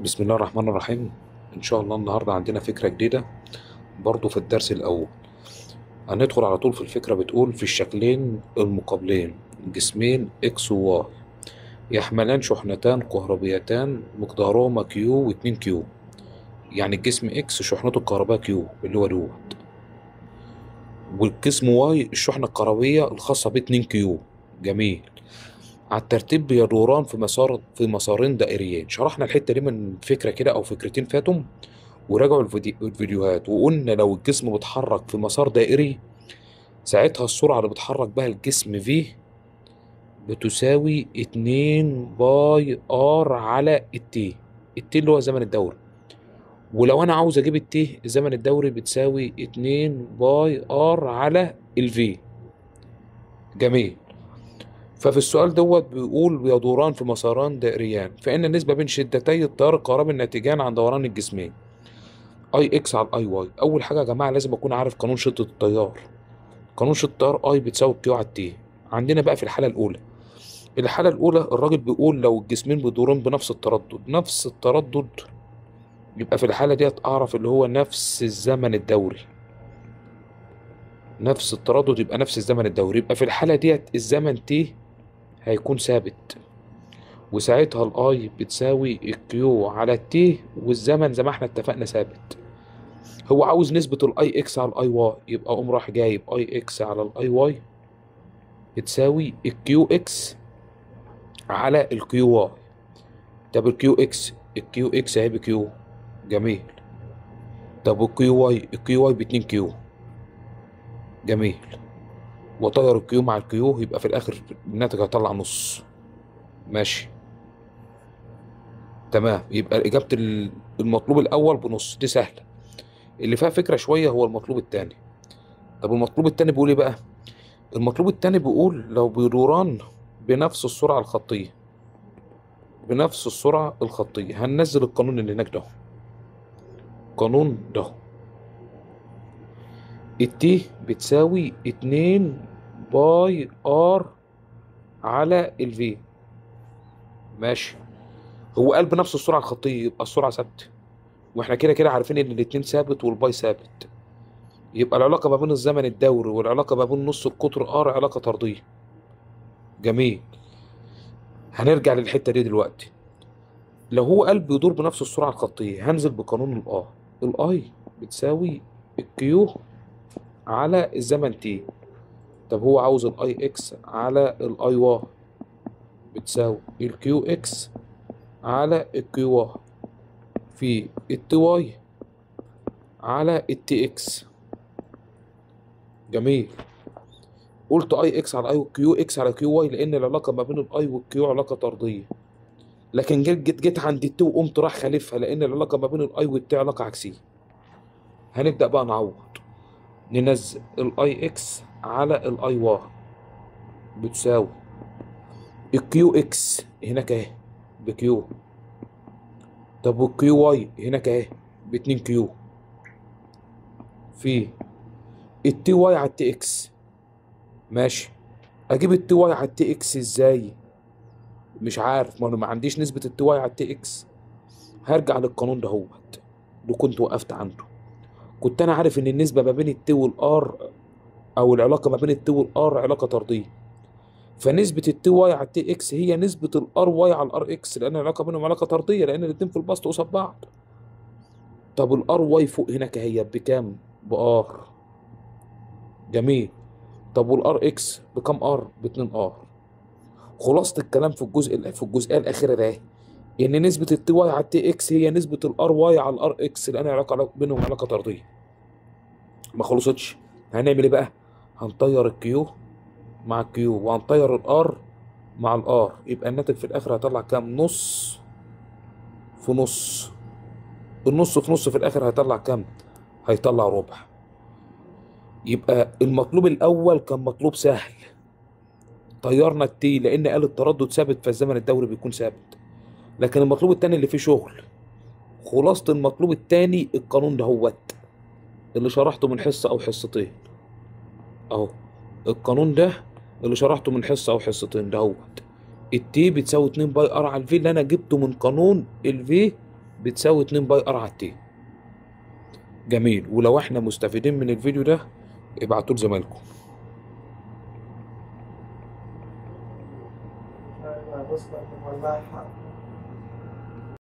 بسم الله الرحمن الرحيم. إن شاء الله النهاردة عندنا فكرة جديدة برضو في الدرس الأول. هندخل على طول في الفكرة. بتقول في الشكلين المقابلين جسمين إكس وواي يحملان شحنتان كهربيتان مقدارهما كيو واتنين كيو. يعني الجسم إكس شحنته الكهربائية كيو اللي هو دوت، والجسم واي الشحنة الكهربية الخاصة باتنين كيو. جميل. على الترتيب بيدوران في مسارين دائريين. شرحنا الحتة دي من فكرة كده أو فكرتين فاتهم، وراجعوا الفيديوهات، وقلنا لو الجسم بيتحرك في مسار دائري ساعتها السرعة اللي بيتحرك بها الجسم في بتساوي 2 باي ار على التي. التي اللي هو الزمن الدوري. ولو انا عاوز اجيب التي الزمن الدوري بتساوي 2 باي ار على الفي. جميل. ففي السؤال دوت بيقول بيدوران في مساران دائريان، فإن النسبة بين شدتي التيار الكهربي الناتجان عن دوران الجسمين اي اكس على الاي واي. اول حاجه يا جماعه لازم اكون عارف قانون شده التيار. قانون شده التيار اي بتساوي كيو على التي. عندنا بقى في الحاله الاولى الراجل بيقول لو الجسمين بيدورون بنفس التردد يبقى في الحاله ديت اعرف اللي هو نفس الزمن الدوري. نفس التردد يبقى نفس الزمن الدوري، يبقى في الحاله ديت الزمن تي هيكون ثابت، وساعتها الاي بتساوي الكيو على التي، والزمن زي ما احنا اتفقنا ثابت. هو عاوز نسبة الاي اكس على الاي واي، يبقى قوم راح جايب اي اكس على الاي واي بتساوي الكيو اكس على الكيو واي. طب الكيو اكس اهي بكيو. جميل. طب الكيو واي باتنين كيو. جميل. وطير الكيو مع الكيو يبقى في الاخر الناتج هيطلع نص. ماشي. تمام. يبقى اجابة المطلوب الاول بنص دي سهلة. اللي فيها فكرة شوية هو المطلوب التاني. طب المطلوب التاني بيقول ايه بقى؟ المطلوب التاني بيقول لو بيدوران بنفس السرعة الخطية. بنفس السرعة الخطية هننزل القانون اللي هناك ده. قانون ده التي بتساوي 2 باي ار على الفي. ماشي. هو قال بنفس السرعة الخطية يبقى السرعة ثابتة، واحنا كده كده عارفين ان الاتنين ثابت والباي ثابت. يبقى العلاقة ما بين الزمن الدوري والعلاقة ما بين نص القطر ار علاقة طردية. جميل. هنرجع للحتة دي دلوقتي. لو هو قال بيدور بنفس السرعة الخطية هنزل بقانون الاي بتساوي الكيو على الزمن تي. طب هو عاوز الاي اكس على الاي واي بتساوي الكيو اكس على الكيو واي في التي واي على التي اكس. جميل. قلت اي اكس على اي وكيو اكس على كيو واي لان العلاقه ما بين الاي والكيو علاقه طرديه، لكن جيت عند التي وقمت راح خالفها لان العلاقه ما بين الاي والتي علاقه عكسيه. هنبدا بقى نعوض. ننزل الاي اكس على الاي واي بتساوي الكيو اكس هناك اهي بكيو. طب والكيو واي هناك اهي باتنين كيو في التي واي على التي اكس. ماشي. اجيب التي واي على التي اكس ازاي؟ مش عارف، ما انا ما عنديش نسبة التي واي على التي اكس. هرجع للقانون ده هوت اللي كنت وقفت عنده. كنت انا عارف ان النسبة ما بين التي والار او العلاقة ما بين التي والار علاقة طردية، فنسبة التي واي على التي اكس هي نسبة الار واي على الار اكس، لان العلاقة بينهم علاقة طردية لان الاتنين في البسط قصاد بعض. طب الار واي فوق هناك هي بكام؟ بار. جميل. طب والار اكس بكام ار؟ ب 2 ار. خلاصة الكلام في الجزئية الأخيرة ده إن نسبة التي واي على التي اكس هي نسبة الار واي على الار اكس لأن بينهم علاقة طردية. ما خلصتش. هنعمل إيه بقى؟ هنطير الكيو مع الكيو وهنطير الار مع الار، يبقى الناتج في الآخر هيطلع كام؟ نص في نص. النص في نص في الآخر هيطلع كام؟ هيطلع ربع. يبقى المطلوب الأول كان مطلوب سهل. طيرنا التي لأن قال التردد ثابت فالزمن الدوري بيكون ثابت. لكن المطلوب التاني اللي فيه شغل. خلاصة المطلوب التاني القانون ده هوت اللي شرحته من حصة أو حصتين أهو. القانون ده اللي شرحته من حصة أو حصتين ده هوت. التي بتساوي 2 باي ار على الفي اللي أنا جبته من قانون الفي بتساوي 2 باي ار على التي. جميل. ولو احنا مستفيدين من الفيديو ده ابعتوه لزمايلكم. بص بقى والله حق.